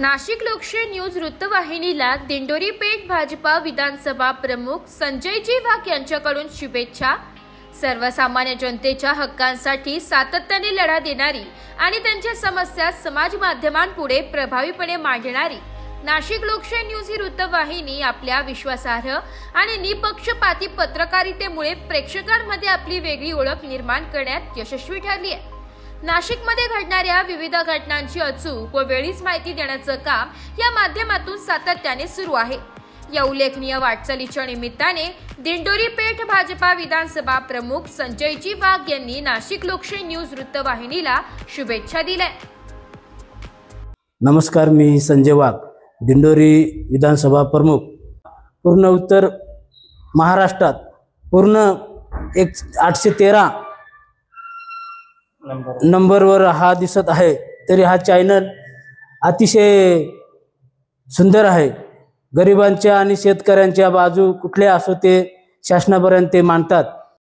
नाशिक लोकशाही न्यूज वृत्तवाहिनीला दिंडोरी पेठ भाजपा विधानसभा प्रमुख संजयजी वाघ यांच्याकडून शुभेच्छा। सर्वसामान्य जनतेच्या हक्कांसाठी सातत्याने लढा देणारी आणि त्यांच्या समस्या समाज माध्यमांपुढे प्रभावीपणे मांडणारी नाशिक लोकशाही न्यूज ही वृत्तवाहिनी आपल्या विश्वासार्ह आणि निपक्षपाती पत्रकारितेमुळे प्रेक्षकांमध्ये आपली वेगळी ओळख निर्माण करण्यात यशस्वी ठरली आहे। नाशिकमध्ये घडणाऱ्या विविध घटनांची अचूक व वेळीच माहिती देण्याचं काम या माध्यमातून सातत्याने सुरू आहे। या उल्लेखनीय वाटचालीच्या निमित्ताने दिंडोरी पेठ भाजपा विधानसभा प्रमुख संजयजी वाघ यांनी नाशिक लोकशाही न्यूज वृत्तवाहिनीला शुभेच्छा दिल्या। नमस्कार, मी संजय वाघ, दिंडोरी विधानसभा प्रमुख। पूर्ण उत्तर महाराष्ट्रात पूर्ण 813 नंबरवर हा दिसत आहे। तरी हा चॅनल अतिशय सुंदर आहे। गरिबांच्या आणि शेतकऱ्यांच्या बाजू कुठल्या असो ते शासनापर्यंत ते मांडतात।